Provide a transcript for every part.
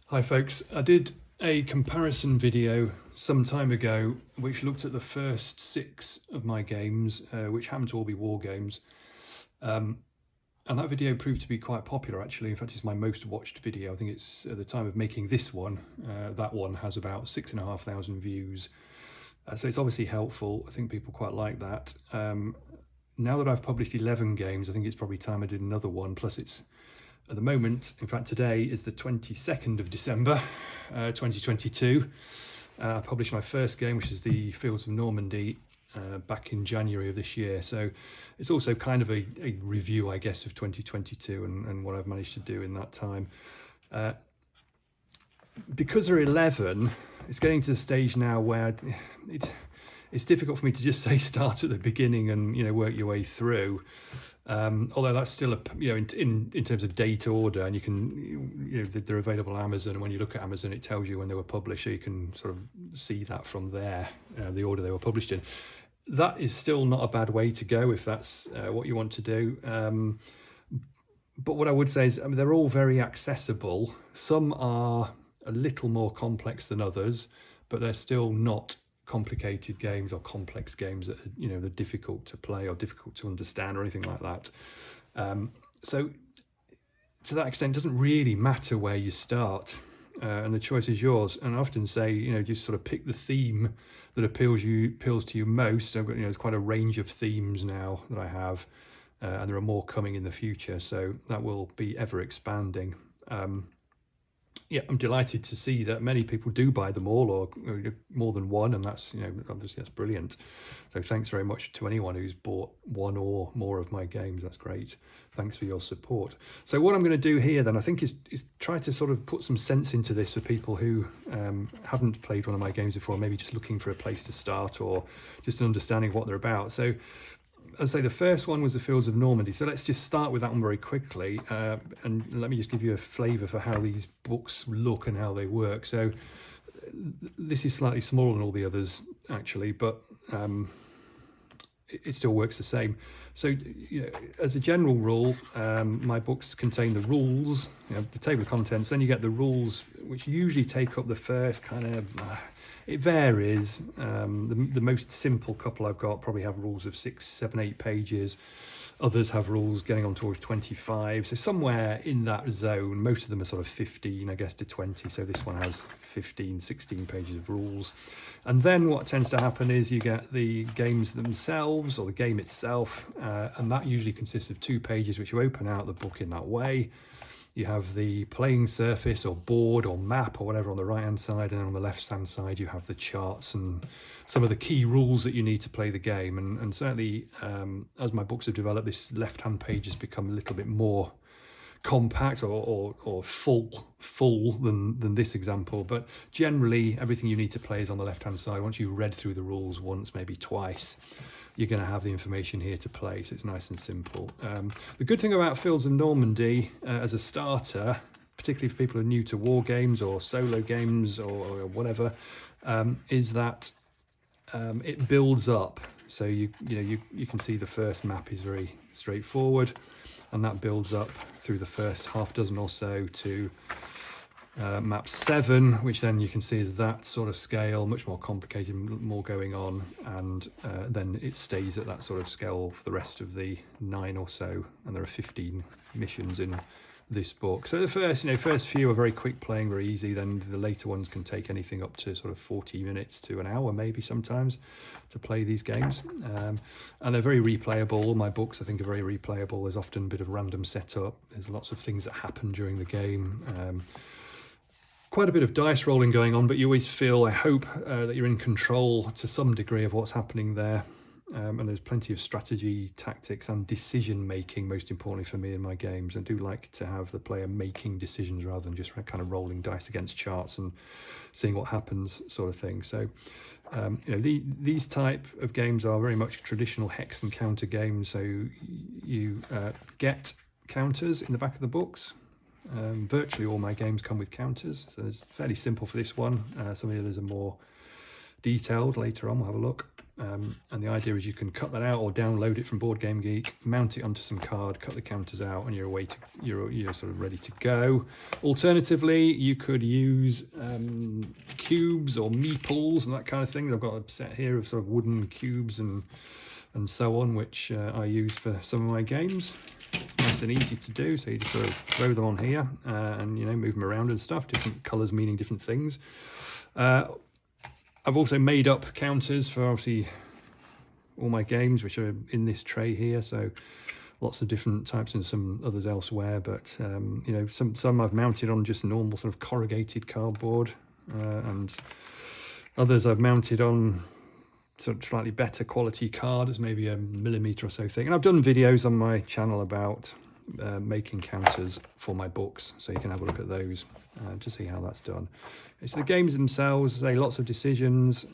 Hi folks, I did a comparison video some time ago which looked at the first 6 of my games, which happened to all be war games. And that video proved to be quite popular actually. In fact, it's my most watched video. I think it's at the time of making this one, that one has about 6,500 views. So it's obviously helpful. I think people quite like that. Now that I've published 11 games, I think it's probably time I did another one. Plus it's, at the moment, in fact today is the 22nd of December 2022. I published my first game, which is the Fields of Normandy, back in January of this year. So it's also kind of a review, I guess, of 2022 and what I've managed to do in that time. Because there are 11, it's getting to the stage now where it's difficult for me to just say start at the beginning and work your way through. Although that's still in terms of date order, and you can they're available on Amazon, and when you look at Amazon it tells you when they were published, so you can sort of see that from there, the order they were published in. That is still not a bad way to go if that's what you want to do. But what I would say is, they're all very accessible. Some are a little more complex than others, but they're still not complicated games or complex games that they're difficult to play or difficult to understand or anything like that. So to that extent, it doesn't really matter where you start, and the choice is yours. And I often say, just sort of pick the theme that appeals to you most. I've got there's quite a range of themes now that I have, and there are more coming in the future, so that will be ever expanding. Yeah, I'm delighted to see that many people do buy them all, or more than one, and that's obviously that's brilliant. So thanks very much to anyone who's bought one or more of my games. That's great. Thanks for your support. So what I'm going to do here then, I think, is try to sort of put some sense into this for people who haven't played one of my games before, maybe just looking for a place to start or just an understanding of what they're about. So as I say, the first one was the Fields of Normandy. So let's just start with that one very quickly, and let me just give you a flavour for how these books look and how they work. So this is slightly smaller than all the others actually, but it still works the same. So as a general rule, my books contain the rules, the table of contents. Then you get the rules, which usually take up the first kind of it varies. The most simple couple I've got probably have rules of 6, 7, 8 pages. Others have rules getting on towards 25. So somewhere in that zone. Most of them are sort of 15, I guess, to 20. So this one has 15, 16 pages of rules. And then what tends to happen is you get the games themselves, or the game itself, and that usually consists of 2 pages, which you open out the book in that way. You have the playing surface or board or map or whatever on the right hand side, and on the left hand side you have the charts and some of the key rules that you need to play the game. And certainly as my books have developed, this left hand page has become a little bit more compact or full than this example, but generally everything you need to play is on the left hand side. Once you've read through the rules once, maybe twice, you're going to have the information here to play, so it's nice and simple. The good thing about Fields of Normandy as a starter, particularly for people who are new to war games or solo games or whatever, is that it builds up. So you can see the first map is very straightforward, and that builds up through the first half dozen or so to map 7, which then you can see is that sort of scale, much more complicated, more going on, and then it stays at that sort of scale for the rest of the 9 or so, and there are 15 missions in this book. So the first few are very quick playing, very easy. Then the later ones can take anything up to sort of 40 minutes to an hour maybe sometimes to play these games, and they're very replayable. All my books, I think, are very replayable. There's often a bit of random setup, there's lots of things that happen during the game, quite a bit of dice rolling going on, but you always feel, I hope, that you're in control to some degree of what's happening there. And there's plenty of strategy, tactics, and decision making, most importantly for me in my games. I do like to have the player making decisions rather than just kind of rolling dice against charts and seeing what happens, sort of thing. So these type of games are very much traditional hex and counter games. So you get counters in the back of the books. Virtually all my games come with counters, so it's fairly simple for this one. Some of the others are more detailed. Later on we'll have a look. And the idea is you can cut that out or download it from Board Game Geek, mount it onto some card, cut the counters out, and you're sort of ready to go. Alternatively, you could use cubes or meeples and that kind of thing. I've got a set here of sort of wooden cubes and so on, which I use for some of my games. Nice and easy to do, so you just sort of throw them on here and move them around and stuff. Different colours meaning different things. I've also made up counters for obviously all my games, which are in this tray here. So lots of different types and some others elsewhere. But some I've mounted on just normal sort of corrugated cardboard, and others I've mounted on sort of slightly better quality card, as maybe a millimetre or so thick. And I've done videos on my channel about making counters for my books, so you can have a look at those to see how that's done. It's the games themselves, lots of decisions,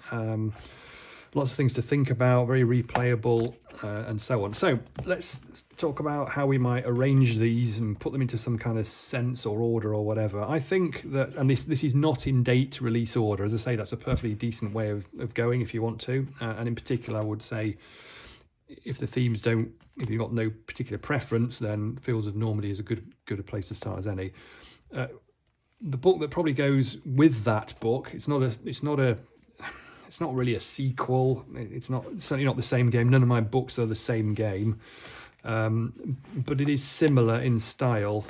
lots of things to think about, very replayable, and so on. So let's talk about how we might arrange these and put them into some kind of sense or order or whatever. I think that, and this is not in date release order, as I say, that's a perfectly decent way of going if you want to. And in particular, I would say, if you've got no particular preference, then Fields of Normandy is a good a place to start as any. The book that probably goes with that book, it's not really a sequel. It's certainly not the same game. None of my books are the same game, but it is similar in style,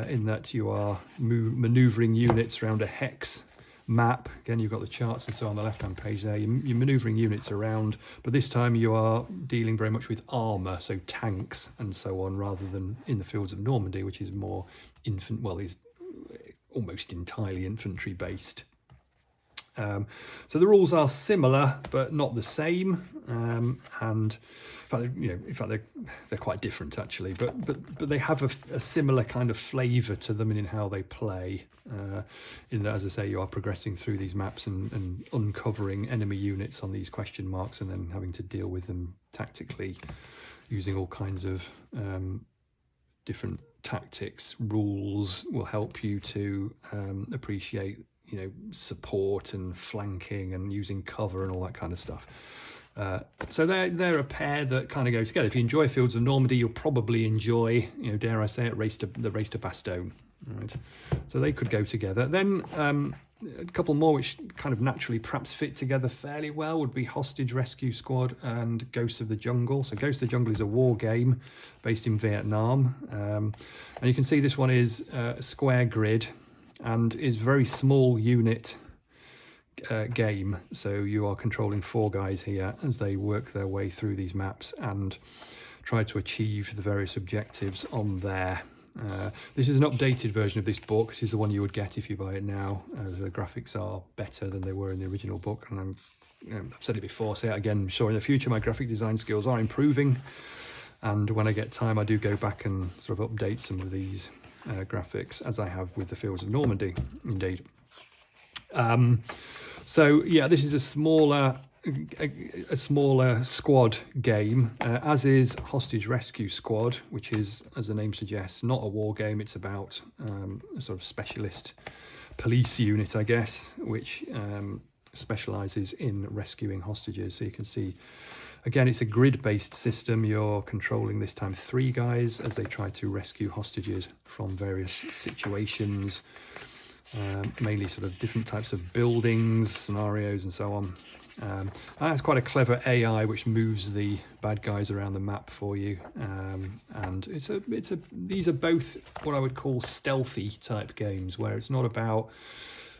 in that you are manoeuvring units around a hex map. Again, you've got the charts and so on the left-hand page there. You're manoeuvring units around, but this time you are dealing very much with armour, so tanks and so on, rather than in the Fields of Normandy, which is more is almost entirely infantry based. So the rules are similar but not the same, and in fact they're quite different actually, but they have a similar kind of flavour to them in how they play, in that, as I say, you are progressing through these maps and uncovering enemy units on these question marks and then having to deal with them tactically using all kinds of different tactics. Rules will help you to appreciate support and flanking and using cover and all that kind of stuff. So they're a pair that kind of go together. If you enjoy Fields of Normandy, you'll probably enjoy, dare I say it, the race to Bastogne. Right? So they could go together. Then a couple more which kind of naturally perhaps fit together fairly well would be Hostage Rescue Squad and Ghosts of the Jungle. So Ghosts of the Jungle is a war game based in Vietnam, and you can see this one is a square grid and is very small unit game. So you are controlling 4 guys here as they work their way through these maps and try to achieve the various objectives on there. This is an updated version of this book. This is the one you would get if you buy it now. The graphics are better than they were in the original book, and I've said it before, say it again, I'm sure in the future my graphic design skills are improving, and when I get time I do go back and sort of update some of these graphics, as I have with the Fields of Normandy indeed. So yeah, this is a smaller squad game, as is Hostage Rescue Squad, which is, as the name suggests, not a war game. It's about a sort of specialist police unit, I guess, which specialises in rescuing hostages. So you can see, again, it's a grid-based system. You're controlling this time 3 guys as they try to rescue hostages from various situations, mainly sort of different types of buildings, scenarios, and so on. And that's quite a clever AI which moves the bad guys around the map for you, and these are both what I would call stealthy type games, where it's not about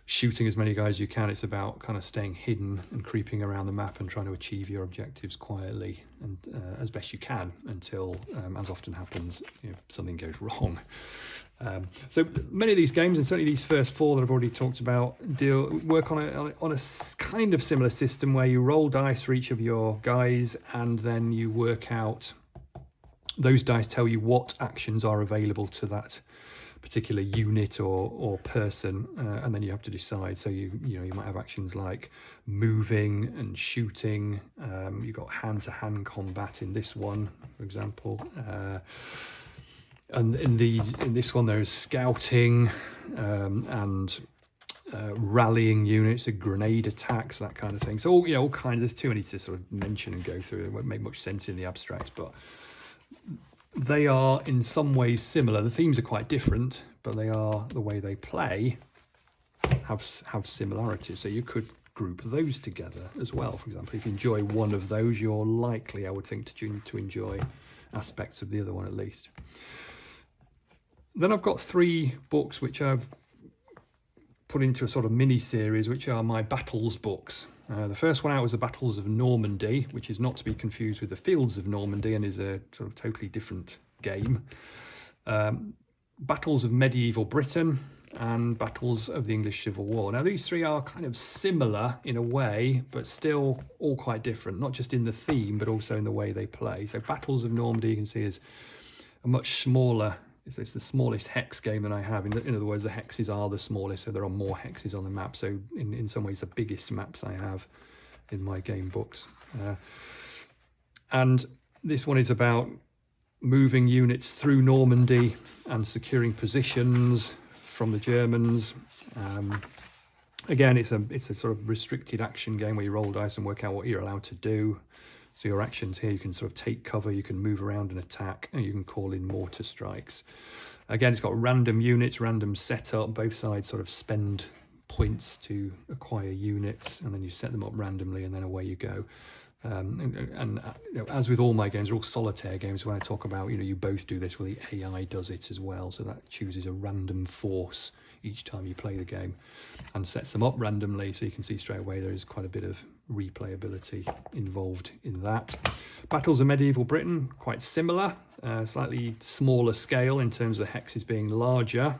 shooting as many guys as you can. It's about kind of staying hidden and creeping around the map and trying to achieve your objectives quietly and as best you can until, as often happens, something goes wrong. So many of these games, and certainly these first 4 that I've already talked about, work on a kind of similar system where you roll dice for each of your guys, and then you work out, those dice tell you what actions are available to that particular unit or person, and then you have to decide. So you might have actions like moving and shooting. You've got hand-to-hand combat in this one, for example, and in this one there's scouting, and rallying units, grenade attacks, that kind of thing. So all kinds. There's too many to sort of mention and go through. It won't make much sense in the abstract, but they are in some ways similar. The themes are quite different, but they are, the way they play have similarities. So you could group those together as well. For example, if you enjoy one of those, you're likely, I would think, to enjoy aspects of the other one at least. Then I've got 3 books which I've put into a sort of mini series, which are my battles books. The first one out was the Battles of Normandy, which is not to be confused with the Fields of Normandy and is a sort of totally different game. Battles of Medieval Britain and Battles of the English Civil War. Now these 3 are kind of similar in a way, but still all quite different, not just in the theme, but also in the way they play. So Battles of Normandy, you can see, is a much smaller, it's the smallest hex game that I have. In other words, the hexes are the smallest, so there are more hexes on the map. So in some ways, the biggest maps I have in my game books. And this one is about moving units through Normandy and securing positions from the Germans. Again, it's a sort of restricted action game where you roll dice and work out what you're allowed to do. So your actions here, you can sort of take cover, you can move around and attack, and you can call in mortar strikes. Again, it's got random units, random setup. Both sides sort of spend points to acquire units, and then you set them up randomly, and then away you go. As with all my games, they're all solitaire games. When I talk about, you both do this, well, the AI does it as well. So that chooses a random force each time you play the game and sets them up randomly, so you can see straight away there is quite a bit of replayability involved in that. Battles of Medieval Britain, quite similar, slightly smaller scale in terms of the hexes being larger.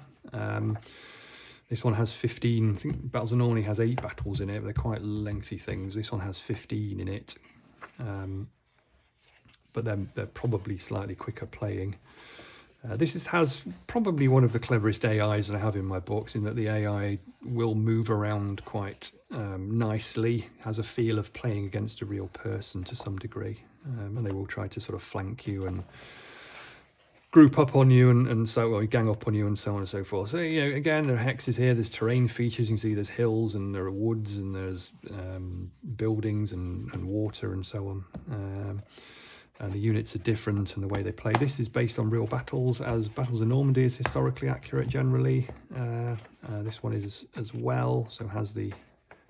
This one has 15, I think Battles of Normandy has 8 battles in it, but they're quite lengthy things. This one has 15 in it, but they're probably slightly quicker playing. This has probably one of the cleverest AIs that I have in my books, in that the AI will move around quite nicely, has a feel of playing against a real person to some degree, and they will try to sort of flank you and group up on you and gang up on you and so on and so forth. So, again, there are hexes here, there's terrain features, you can see there's hills and there are woods and there's buildings and water and so on. And the units are different and the way they play. This is based on real battles, as Battles of Normandy is historically accurate generally. This one is as well, so has the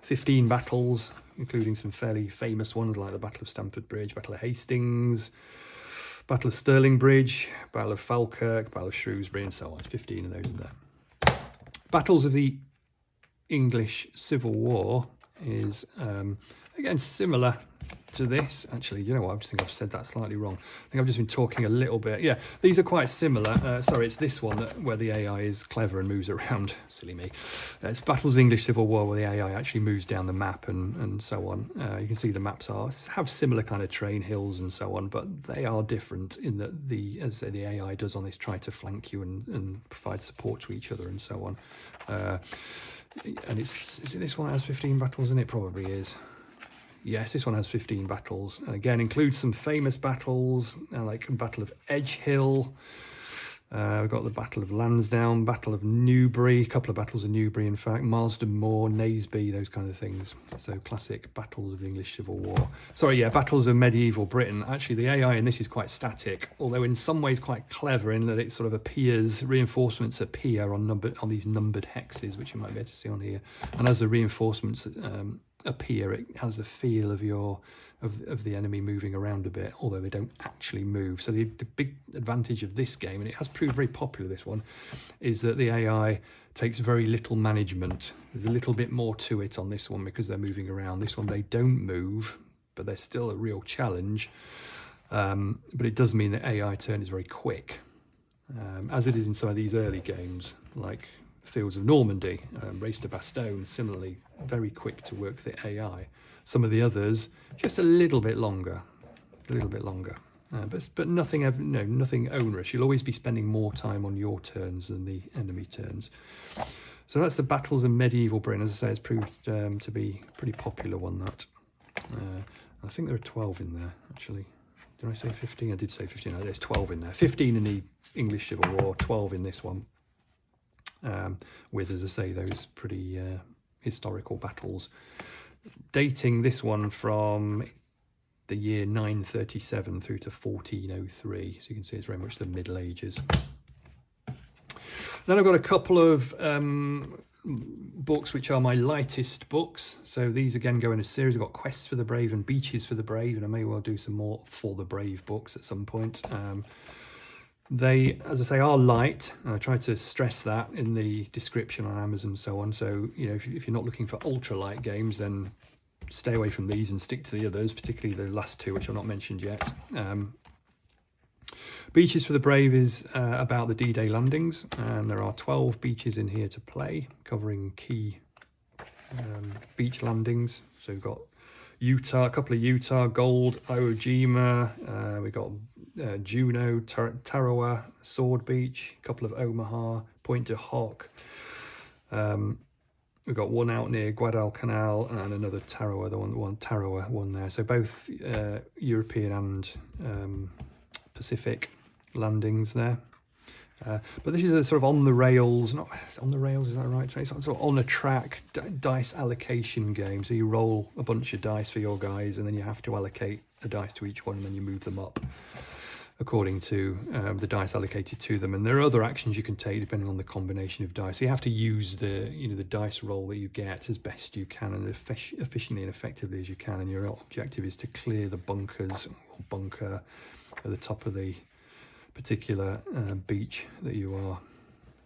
15 battles, including some fairly famous ones like the Battle of Stamford Bridge, Battle of Hastings, Battle of Stirling Bridge, Battle of Falkirk, Battle of Shrewsbury, and so on. 15 of those in there. Battles of the English Civil War is, again, similar to this. Actually, you know what, I just think I've said that slightly wrong. I think I've just been talking a little bit. Yeah, these are quite similar. Sorry, it's this one where the AI is clever and moves around. Silly me. It's Battles of the English Civil War, where the AI actually moves down the map and so on. You can see the maps have similar kind of terrain, hills and so on, but they are different in that as I say, the AI does on this try to flank you and provide support to each other and so on. And is it this one that has 15 battles in it? Probably is. Yes, this one has 15 battles, and again includes some famous battles, like Battle of Edgehill. We've got the Battle of Lansdowne, Battle of Newbury, a couple of battles of Newbury, in fact, Marsden Moor, Naseby, those kind of things. So classic battles of the English Civil War. Sorry, yeah, Battles of Medieval Britain. Actually, the AI in this is quite static, although in some ways quite clever in that it sort of appears, reinforcements appear on these numbered hexes, which you might be able to see on here. And as the reinforcements appear, it has the feel of the enemy moving around a bit, although they don't actually move. So the big advantage of this game, and it has proved very popular, this one, is that the AI takes very little management. There's a little bit more to it on this one because they're moving around. This one, they don't move, but they're still a real challenge. But it does mean that AI turn is very quick, as it is in some of these early games, like Fields of Normandy, Race to Bastogne, similarly very quick to work the AI. Some of the others just a little bit longer, but nothing onerous. You'll always be spending more time on your turns than the enemy turns. So that's the Battles of Medieval Britain. As I say, it's proved to be a pretty popular one. That I think there are 12 in there actually. Did I say 15? I did say 15. No, there's 12 in there. 15 in the English Civil War, 12 in this one. with, as I say, those pretty historical battles. Dating this one from the year 937 through to 1403, so you can see it's very much the Middle Ages. Then I've got a couple of books which are my lightest books. So these again go in a series. I've got Quests for the Brave and Beaches for the Brave, and I may well do some more For the Brave books at some point. They, as I say, are light, and I try to stress that in the description on Amazon and so on. So, you know, if you're not looking for ultra light games, then stay away from these and stick to the others, particularly the last two, which I've not mentioned yet. Beaches for the Brave is about the D-Day landings, and there are 12 beaches in here to play, covering key beach landings. So we've got Utah, a couple of Utah, Gold, Iwo Jima, we've got Juneau, Tarawa, Sword Beach, a couple of Omaha, Pointe du Hoc. We've got one out near Guadalcanal and another Tarawa, the one Tarawa one there. So both European and Pacific landings there. But this is a sort of on the rails, not on the rails, is that right? It's sort of on a track dice allocation game. So you roll a bunch of dice for your guys, and then you have to allocate a dice to each one, and then you move them up according to the dice allocated to them. And there are other actions you can take depending on the combination of dice. So you have to use the dice roll that you get as best you can and efficiently and effectively as you can. And your objective is to clear the bunkers or bunker at the top of the particular beach that you are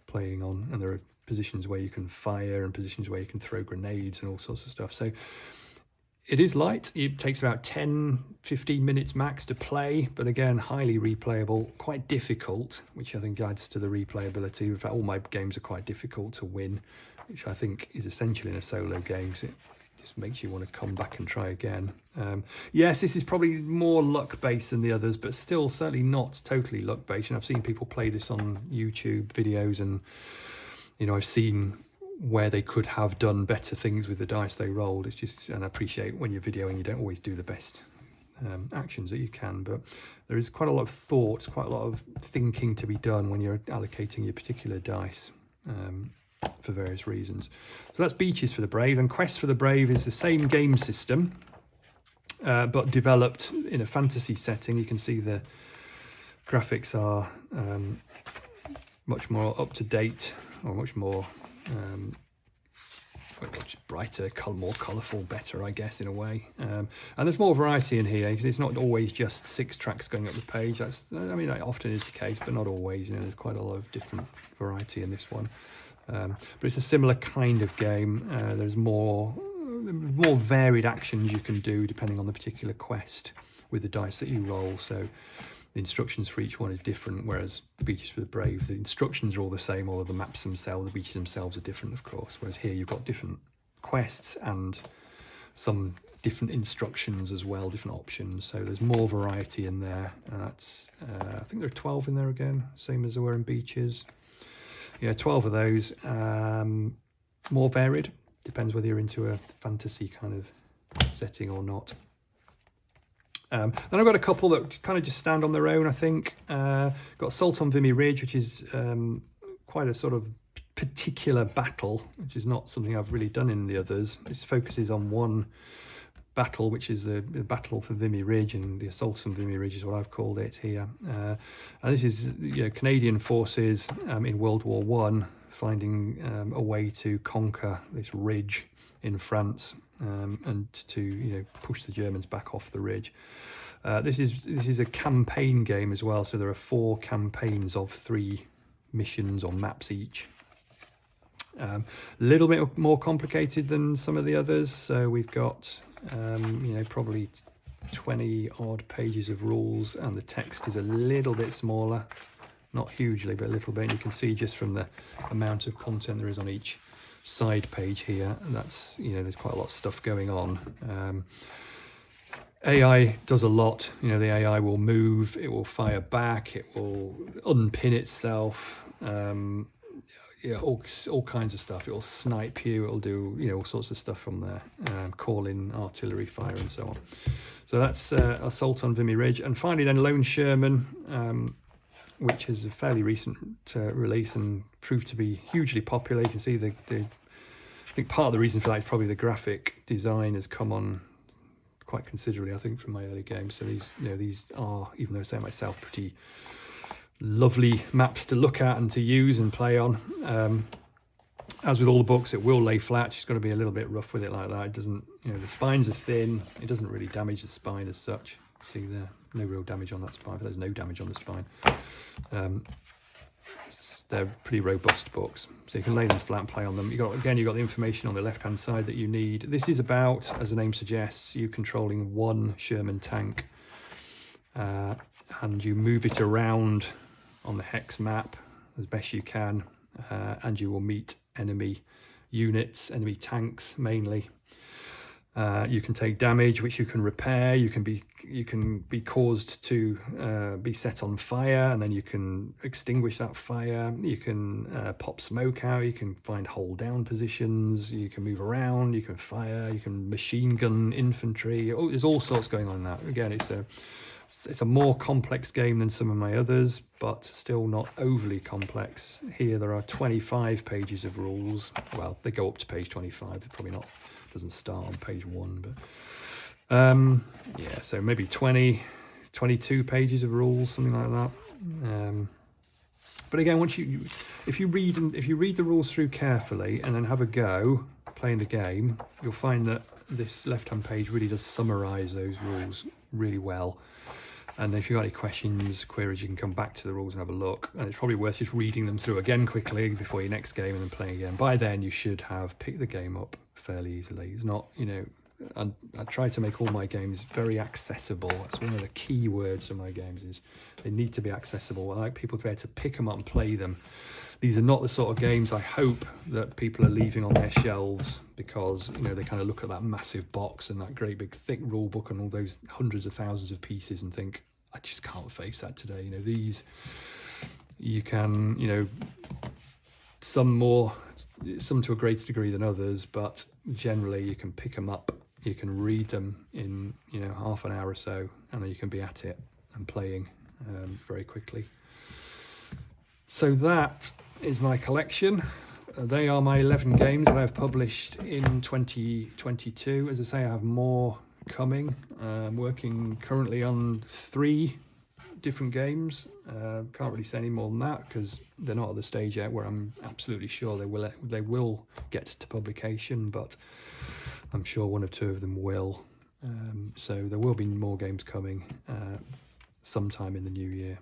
playing on. And there are positions where you can fire and positions where you can throw grenades and all sorts of stuff. So it is light. It takes about 10-15 minutes max to play, but again, highly replayable, quite difficult, which I think adds to the replayability. In fact, all my games are quite difficult to win, which I think is essential in a solo game, because it just makes you want to come back and try again. Yes, this is probably more luck-based than the others, but still certainly not totally luck-based. And I've seen people play this on YouTube videos, and I've seen where they could have done better things with the dice they rolled. It's just, and I appreciate when you're videoing, you don't always do the best actions that you can, but there is quite a lot of thought, quite a lot of thinking to be done when you're allocating your particular dice for various reasons. So that's Beaches for the Brave, and Quest for the Brave is the same game system, but developed in a fantasy setting. You can see the graphics are much more up to date, or much more much brighter, more colourful, better, I guess, in a way. And there's more variety in here. It's not always just 6 tracks going up the page. That often is the case, but not always. There's quite a lot of different variety in this one. But it's a similar kind of game. There's more varied actions you can do depending on the particular quest with the dice that you roll. So the instructions for each one is different, whereas Beaches for the Brave, the instructions are all the same, although the maps themselves, the beaches themselves are different, of course. Whereas here you've got different quests and some different instructions as well, different options. So there's more variety in there. And that's, I think there are 12 in there again, same as there were in Beaches. Yeah, 12 of those. More varied, depends whether you're into a fantasy kind of setting or not. Then I've got a couple that kind of just stand on their own, I think. Got Assault on Vimy Ridge, which is quite a sort of particular battle, which is not something I've really done in the others. It focuses on one battle, which is the battle for Vimy Ridge, and the Assault on Vimy Ridge is what I've called it here. And this is Canadian forces in World War One finding a way to conquer this ridge in France, and to push the Germans back off the ridge. This is a campaign game as well, so there are 4 campaigns of 3 missions or maps each. A little bit more complicated than some of the others, so we've got probably 20 odd pages of rules, and the text is a little bit smaller, not hugely, but a little bit. And you can see just from the amount of content there is on each side page here, and that's there's quite a lot of stuff going on. AI does a lot. The AI will move, it will fire back, it will unpin itself, all kinds of stuff. It will snipe you, it will do all sorts of stuff from there, call in artillery fire and so on. So that's Assault on Vimy Ridge. And finally then Lone Sherman, which is a fairly recent release and proved to be hugely popular. You can see I think part of the reason for that is probably the graphic design has come on quite considerably, I think, from my early games. So these are, even though I say myself, pretty lovely maps to look at and to use and play on. As with all the books, it will lay flat. She's got to be a little bit rough with it like that. It doesn't, the spines are thin. It doesn't really damage the spine as such. See there, no real damage on that spine. There's no damage on the spine. They're pretty robust books, so you can lay them flat and play on them. You've got the information on the left-hand side that you need. This is about, as the name suggests, you controlling one Sherman tank, and you move it around on the hex map as best you can, and you will meet enemy units, enemy tanks mainly. You can take damage, which you can repair. You can be caused to be set on fire, and then you can extinguish that fire. You can pop smoke out. You can find hold down positions. You can move around. You can fire. You can machine gun infantry. Oh, there's all sorts going on in that. Again, it's a more complex game than some of my others, but still not overly complex. Here there are 25 pages of rules. Well, they go up to page 25. They're probably not. Doesn't start on page 1, but yeah, so maybe 22 pages of rules, something like that. But again, if you read the rules through carefully and then have a go playing the game, you'll find that this left-hand page really does summarize those rules really well. And if you've got any questions, queries, you can come back to the rules and have a look. And it's probably worth just reading them through again quickly before your next game and then playing again. By then, you should have picked the game up fairly easily. It's not, I try to make all my games very accessible. That's one of the key words of my games, is they need to be accessible. I like people to be able to pick them up and play them. These are not the sort of games I hope that people are leaving on their shelves because, they kind of look at that massive box and that great big thick rule book and all those hundreds of thousands of pieces and think, I just can't face that today. These, you can, some to a greater degree than others, but generally you can pick them up, you can read them in, half an hour or so, and then you can be at it and playing very quickly. So that is my collection. They are my 11 games that I've published in 2022. As I say, I have more coming. I'm working currently on 3 different games. Can't really say any more than that because they're not at the stage yet where I'm absolutely sure they will get to publication, but I'm sure 1 or 2 of them will. So there will be more games coming sometime in the new year.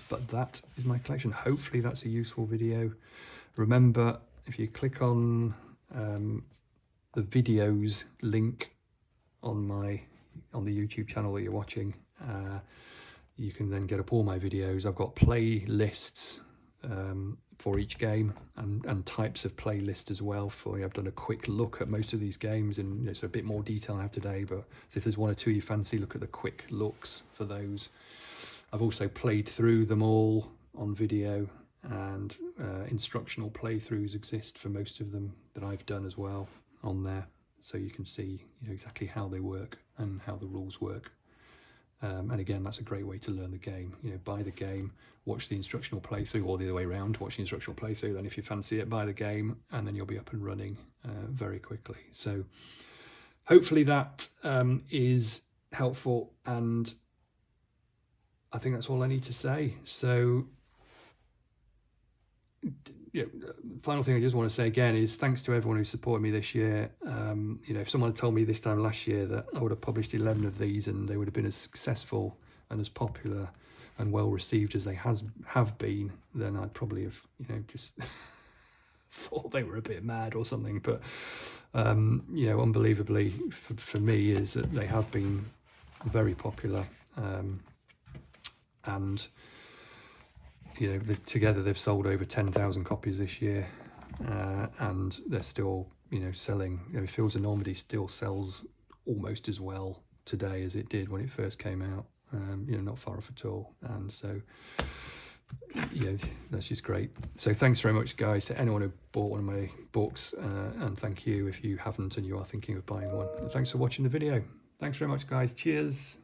But that is my collection. Hopefully that's a useful video. Remember, if you click on the videos link on the YouTube channel that you're watching, you can then get up all my videos. I've got playlists for each game and types of playlist as well. I've done a quick look at most of these games, and it's a bit more detail I have today, but so if there's 1 or 2 you fancy, look at the quick looks for those. I've also played through them all on video, and instructional playthroughs exist for most of them that I've done as well on there, so you can see exactly how they work and how the rules work. And again, that's a great way to learn the game. Buy the game, watch the instructional playthrough, or the other way around, watch the instructional playthrough, then if you fancy it, buy the game, and then you'll be up and running very quickly. So hopefully that is helpful, and I think that's all I need to say. So final thing I just want to say again is thanks to everyone who supported me this year. If someone had told me this time last year that I would have published 11 of these and they would have been as successful and as popular and well received as they have been, then I'd probably have just thought they were a bit mad or something. But unbelievably for me is that they have been very popular, and together they've sold over 10,000 copies this year, and they're still selling. Fields of Normandy still sells almost as well today as it did when it first came out, not far off at all. And so that's just great. So thanks very much, guys, to anyone who bought one of my books, and thank you if you haven't and you are thinking of buying one. And thanks for watching the video. Thanks very much, guys. Cheers.